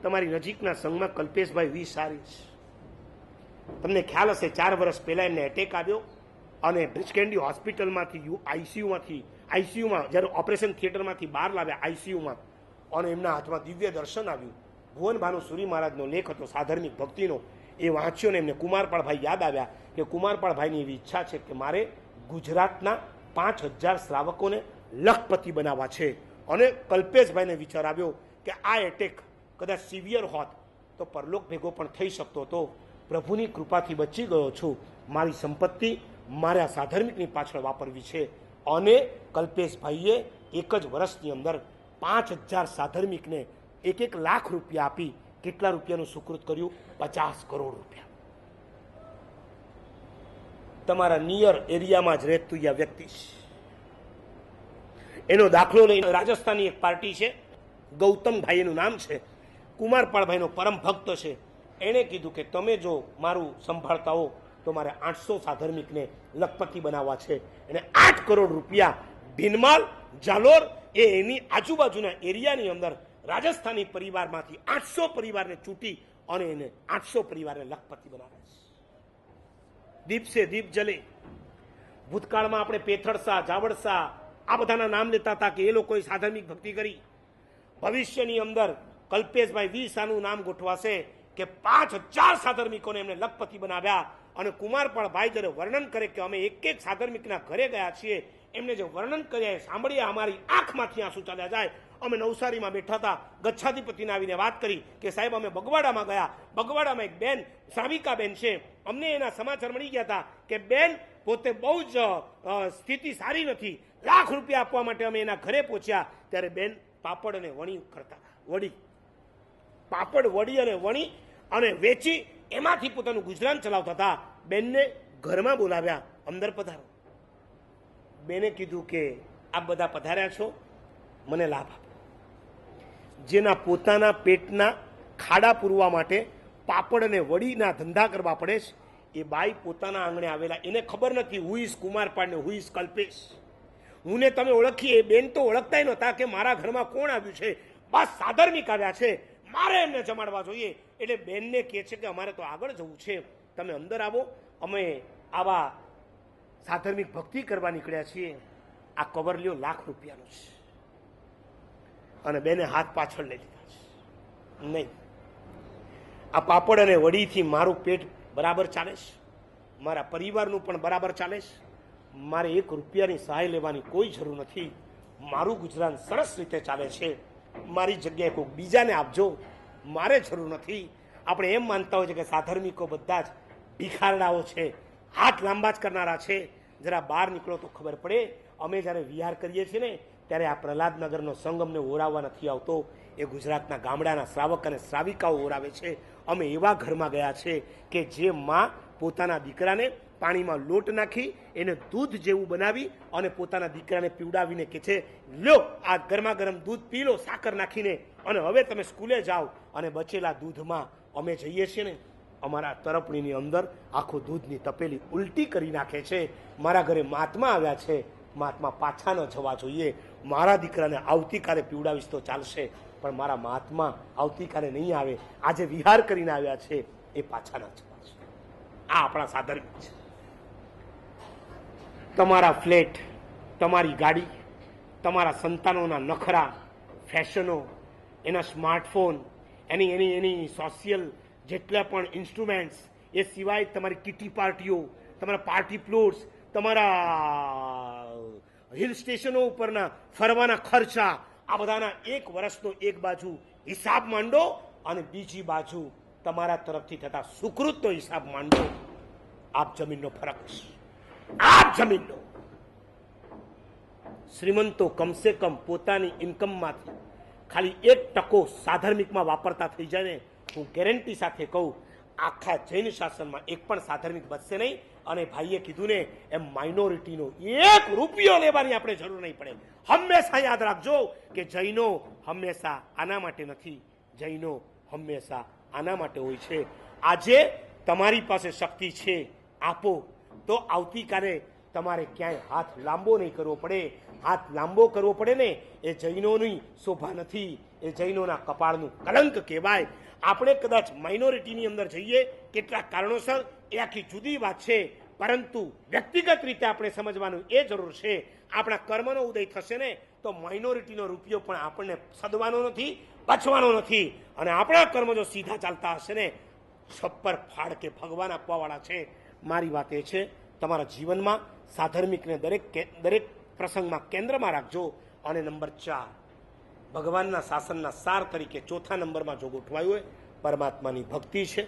તમારી નજીકના સંઘમાં કલ્પેશભાઈ વી સારીસ, તમને ખ્યાલ હશે 4 વર્ષ પહેલા એમને એટેક આવ્યો અને બ્રિચકેન્ડી હોસ્પિટલમાંથી આઈસીયુમાં જ્યારે ઓપરેશન થિયેટરમાંથી બહાર લાવ્યા આઈસીયુમાં, અને એમના હાથમાં દિવ્ય દર્શન આવ્યું. ભુવન ભાનુસુરી મહારાજનો લેખ હતો સાધર્મિક ભક્તિનો, એ વાંચ્યો ને એમને કુમારપાળભાઈ યાદ આવ્યા કે કુમારપાળભાઈની એવી ઈચ્છા છે કે મારે ગુજરાતના 5000 શ્રાવકોને લખપતિ બનાવવા છે. અને કલ્પેશભાઈને વિચાર આવ્યો કે આ એટેક કદાચ સિવિયર હોત તો પરલોક ભેગો પણ થઈ શકતો હતો. પ્રભુની કૃપાથી બચી ગયો છું. મારી સંપત્તિ મારે આ સાધર્મિકની પાછળ વાપરવી છે. અને કલ્પેશભાઈએ એક જ વર્ષની અંદર 5000 સાધર્મિકને 1 લાખ રૂપિયા આપી કેટલા રૂપિયાનું સુકૃત કર્યું? 50 કરોડ રૂપિયા. તમારા નિયર એરિયામાં જ રહેતું આ વ્યક્તિ એનો દાખલો લઈને રાજસ્થાનની એક પાર્ટી છે, ગૌતમભાઈ એનું નામ છે, કુમારપાળભાઈનો પરમ ભક્ત છે. એણે કીધું કે તમે જો મારું સંભાળતા હો તો મારે 800 સાધર્મિકને લખપતિ બનાવવા છે. એને 8 કરોડ રૂપિયા ભીનમાલ, જાલોર એ એની આજુબાજુના એરિયાની અંદર રાજસ્થાની પરિવારમાંથી 800 પરિવારને ચૂંટી અને એને 800 પરિવારને લખપતિ બનાવ્યા છે. દીપ સે દીપ જલે. ભૂતકાળમાં આપણે પેથળસા, જાવડસા આ બધાના નામ લેતા હતા કે એ લોકોએ સાધર્મિક ભક્તિ કરી. ભવિષ્યની અંદર કલ્પેશભાઈ વી સાનું નામ ગોઠવાશે કે 5000 સાધર્મિકોને એમને લખપતિ બનાવ્યા. અને કુમારપાળભાઈ જ્યારે વર્ણન કરે કે અમે એક એક સાધર્મિકના ઘરે ગયા છીએ, એમને જે વર્ણન કર્યા સાંભળ્યા અમારી આંખમાંથી આંસુ ચાલ્યા જાય. અમે નવસારીમાં બેઠા હતા, ગચ્છાધિપતિને આવીને વાત કરી કે સાહેબ અમે બગવાડામાં ગયા, બગવાડામાં એક બેન શ્રાવિકા બેન છે, અમને એના સમાચાર મળી ગયા હતા કે બેન પોતે બહુ જ સ્થિતિ સારી નથી, લાખ રૂપિયા આપવા માટે અમે એના ઘરે પહોંચ્યા. ત્યારે બેન પાપડ અને વણી કરતા હતા, પાપડ વડી અને વણી અને વેચી એમાંથી પોતાનું ગુજરાન ચલાવતા હતા. બેનને ઘરમાં બોલાવ્યા, અંદર પધારો. બેને કીધું કે આપ બધા પધાર્યા છો, મને લાભ આપો. જેના પોતાના પેટના ખાડા પૂરવા માટે પાપડ અને વડીના ધંધા કરવા પડે છે, એ બાઈ પોતાના આંગણે આવેલા, એને ખબર નથી હુ ઇઝ કુમારપાળ ને હુ ઇઝ કલ્પેશ. હું ને તમે ઓળખીએ, બેન તો ઓળખતા નહોતા કે મારા ઘરમાં કોણ આવ્યું છે, બસ સાધર્મિક આવ્યા છે, મારે એમને જમાડવા જોઈએ. એટલે બેનને કહે છે કે અમારે તો આગળ જવું છે, તમે અંદર આવો, અમે આવા સાધર્મિક ભક્તિ કરવા નીકળ્યા છીએ. આ કવર લ્યો, લાખ રૂપિયાનો છે. અને બેને હાથ પાછળ લઈ લીધા છે. નહીં, આ પાપડ અને વડીથી મારું પેટ બરાબર ચાલે છે, મારા પરિવારનું પણ બરાબર ચાલે છે. મારે 1 રૂપિયાની સહાય લેવાની કોઈ જરૂર નથી. મારું ગુજરાન સરસ રીતે ચાલે છે. મારી જગ્યાએ કોઈ બીજાને આપજો, મારે જરૂર નથી. આપણે એમ માનતા હોય છે કે સાધર્મિકો બધા જ ભિખારડાઓ છે, હાથ લાંબા જ કરનારા છે. જરા બહાર નીકળો તો ખબર પડે. અમે જ્યારે વિહાર કરીએ છીએ ને ત્યારે આ પ્રહલાદનગરનો સંઘ અમને ઓરાવવા નથી આવતો, એ ગુજરાતના ગામડાના શ્રાવક અને શ્રાવિકાઓ ઓરાવે છે. અમે એવા ઘરમાં ગયા છે કે જે માં પોતાના દીકરાને પાણીમાં લોટ નાખી એને દૂધ જેવું બનાવી અને પોતાના દીકરાને પીવડાવીને કહે છે, લ્યો આ ગરમા ગરમ દૂધ પી લો સાકર નાખીને, અને હવે તમે સ્કૂલે જાઓ. અને બચેલા દૂધમાં અમે જઈએ છીએ ને, અમારા તરફણીની અંદર આખું દૂધની તપેલી ઉલટી કરી નાખે છે. મારા ઘરે મહાત્મા આવ્યા છે, મહાત્મા પાછા ન જવા જોઈએ. મારા દીકરાને આવતીકાલે પીવડાવીશ તો ચાલશે, પણ મારા મહાત્મા આવતીકાલે નહીં આવે. આજે વિહાર કરીને આવ્યા છે, એ પાછા ના જવા છે. આ આપણા સાધર્મિક છે. તમારા ફ્લેટ, તમારી ગાડી, તમારા સંતાનોના નખરા, ફેશનો, એના સ્માર્ટફોન, એની સોશિયલ જેટલા પણ ઇન્સ્ટ્રુમેન્ટ્સ, એ સિવાય તમારી કિટી પાર્ટીઓ, તમારા પાર્ટી પ્લોટ્સ, તમારા હિલ સ્ટેશનો ઉપરના ફરવાના ખર્ચા, આ બધાના 1 વર્ષનો એક બાજુ હિસાબ માંડો અને બીજી બાજુ તમારા તરફથી થતા સુકૃતનો હિસાબ માંડો. આપ જમીનનો ફરક છે. આપ જમીનનો શ્રીમંતો કમસે કમ પોતાની ઇન્કમમાંથી ખાલી 1% સાધર્મિકમાં વાપરતા થઈ જાય ને, હું ગેરંટી સાથે કહું આખા જૈન શાસનમાં એક પણ સાધર્મિક બચશે નહીં. અને ભાઈએ કીધું ને એમ માઇનોરિટીનો 1 રૂપિયો લેવાની આપણે જરૂર નહીં પડે. હંમેશા યાદ રાખજો કે જૈનો હંમેશા આના માટે નથી, જૈનો હંમેશા આના માટે હોય છે. આજે તમારી પાસે શક્તિ છે, આપો તો આવતીકાલે તમારે ક્યાંય હાથ લાંબો નહીં કરવો પડે. હાથ લાંબો કરવો પડે ને એ જૈનોની શોભા નથી, એ જૈનોના કપાળનું કલંક કહેવાય. આપણે કદાચ માઇનોરિટીની અંદર જઈએ કેટલાક કારણોસર, એ આખી જુદી વાત છે, પરંતુ વ્યક્તિગત રીતે આપણે સમજવાનું એ જરૂર છે. આપણા કર્મનો ઉદય થશે ને તો માઇનોરિટીનો રૂપિયો પણ આપણને સદવાનો નથી, બચવાનો નથી. અને આપણા કર્મ જો સીધા ચાલતા હશે ને, છપ્પર ફાળ કે ભગવાન આપવાવાળા છે. મારી વાત એ છે, તમારા જીવનમાં સાધર્મિકને દરેક પ્રસંગમાં કેન્દ્રમાં રાખજો. અને નંબર 4, ભગવાનના શાસનના સાર તરીકે ચોથા નંબરમાં જો ગોઠવાયું હોય પરમાત્માની ભક્તિ છે,